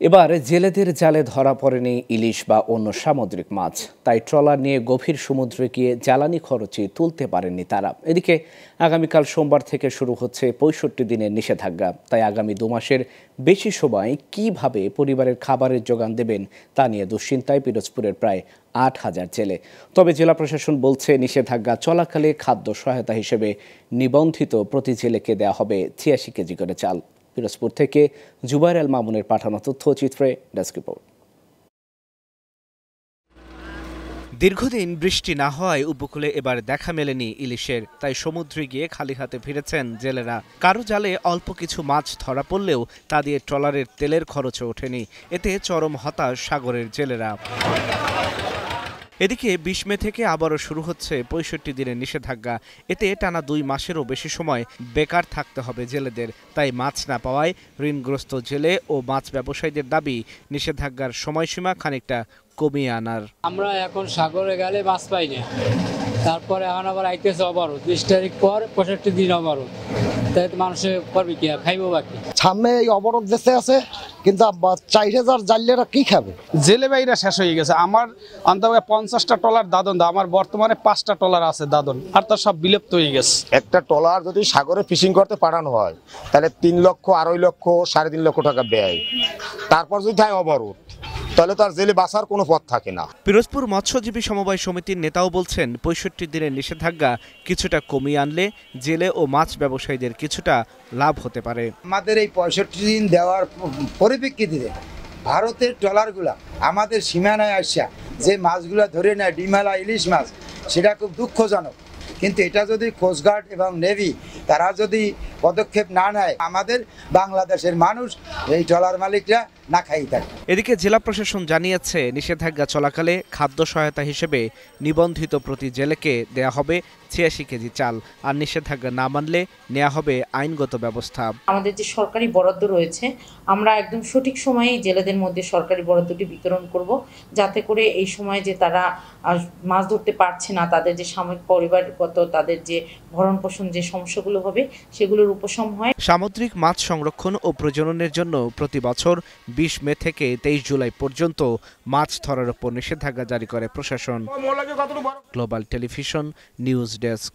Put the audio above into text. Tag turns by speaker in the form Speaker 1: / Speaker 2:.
Speaker 1: এবার জেলেদের জালে ধরা পড়েনি ইলিশ বা অন্য সামুদ্রিক মাছ, তাই ট্রলার নিয়ে গভীর সমুদ্রে গিয়ে জ্বালানি খরচে তুলতে পারেননি তারা। এদিকে আগামীকাল সোমবার থেকে শুরু হচ্ছে ৬৫ দিনের নিষেধাজ্ঞা, তাই আগামী ২ মাসের বেশি সময় কিভাবে পরিবারের খাবারের যোগান দেবেন তা নিয়ে দুশ্চিন্তায় পিরোজপুরের প্রায় ৮,০০০ জেলে। তবে জেলা প্রশাসন বলছে নিষেধাজ্ঞা চলাকালে খাদ্য সহায়তা হিসেবে নিবন্ধিত প্রতি জেলেকে দেওয়া হবে ৮৬ কেজি করে চাল। পিরোজপুর থেকে জুবাইর আল মামুনের পাঠানো তথ্যচিত্রে ডেস্ক রিপোর্ট। দীর্ঘদিন বৃষ্টি না হওয়ায় উপকূলে এবার দেখা মেলেনি ইলিশের, তাই সমুদ্রে গিয়ে খালি হাতে ফিরেছেন জেলেরা। কারো জালে অল্প কিছু মাছ ধরা পড়লেও তা দিয়ে ট্রলারের তেলের খরচও ওঠেনি। এতে চরম হতাশ সাগরের জেলেরা। এদিকে ২০ মে থেকে আবারও শুরু হচ্ছে ৬৫ দিনের নিষেধাজ্ঞা। এতে টানা ২ মাসেরও বেশি সময় বেকার থাকতে হবে জেলেদের। তাই মাছ না পাওয়ায় ঋণগ্রস্ত জেলে ও মাছ ব্যবসায়ীদের দাবি নিষেধাজ্ঞার সময়সীমা খানিকটা কমিয়ে আনার।
Speaker 2: আমরা এখন সাগরে গেলে মাছ পাই না, তারপরে এখন আবার আইতেছে অবরোধ, ২০ তারিখ পর ৬৫ দিন অবরোধ। তাই মানুষে করবে কি, খাইবো বাকি।
Speaker 3: সামনে এই অবরোধ দেশে আছে, কিন্তু ৪,০০০ জালেরা কি খাবে?
Speaker 4: জেলে বাইরা শেষ হয়ে গেছে। আমার অন্তত ৫০টা ট্রলার দাদন, আমার বর্তমানে ৫টা ট্রলার আছে দাদন, আর তার সব বিলুপ্ত হয়ে গেছে।
Speaker 5: একটা ট্রলার যদি সাগরে ফিশিং করতে পাঠানো হয় তাহলে ৩ লক্ষ, ২.৫ লক্ষ, ৩.৫ লক্ষ টাকা ব্যয়। তারপর যদি থাকে অবরোধ, তাহলে তার জেলে বাঁচার কোনো পথ থাকে না।
Speaker 1: পিরোজপুর মৎস্যজীবী সমবায় সমিতির নেতাও বলছেন ৬৫ দিনের নিষেধাজ্ঞা কিছুটা কমিয়ে আনলে জেলে ও মাছ ব্যবসায়ীদের কিছুটা লাভ হতে পারে।
Speaker 6: আমাদের এই ৬৫ দিন দেওয়ার পরিপ্রেক্ষিতে ভারতের ট্রলারগুলা আমাদের সীমানায় আসা যে মাছগুলো ধরে নেয়, ডিমালা ইলিশ মাছ, সেটা খুব দুঃখজনক। কিন্তু এটা যদি কোস্টগার্ড এবং নেভি তারা যদি পদক্ষেপ না নেয়, আমাদের বাংলাদেশের মানুষ, এই ট্রলার মালিকরা না খাই থাকে।
Speaker 1: এদিকে জেলা প্রশাসন জানিয়েছে নিষেধাজ্ঞা চলাকালে খাদ্য সহায়তা হিসেবে নিবন্ধিত প্রতি জেলেকে দেয়া হবে ৮৬ কেজি চাল, আর নিষেধাজ্ঞা না মানলে নেওয়া হবে আইনগত ব্যবস্থা।
Speaker 7: আমাদের যে সরকারি বরাদ্দ রয়েছে, আমরা একদম সঠিক সময়ে জেলেদের মধ্যে সরকারি বরাদ্দটি বিতরণ করব, যাতে করে এই সময় যে তারা মাছ ধরতে পারছে না, তাদের যে সাময়িক পরিবারগত তাদের যে ভরণ পোষণ যে সমস্যাগুলো হবে সেগুলোর উপশম হয়।
Speaker 1: সামুদ্রিক মাছ সংরক্ষণ ও প্রজননের জন্য প্রতি বছর ২০ মে থেকে ২৩ জুলাই পর্যন্ত মাছ ধরার উপর নিষেধাজ্ঞা জারি করে প্রশাসন। Global television news desk.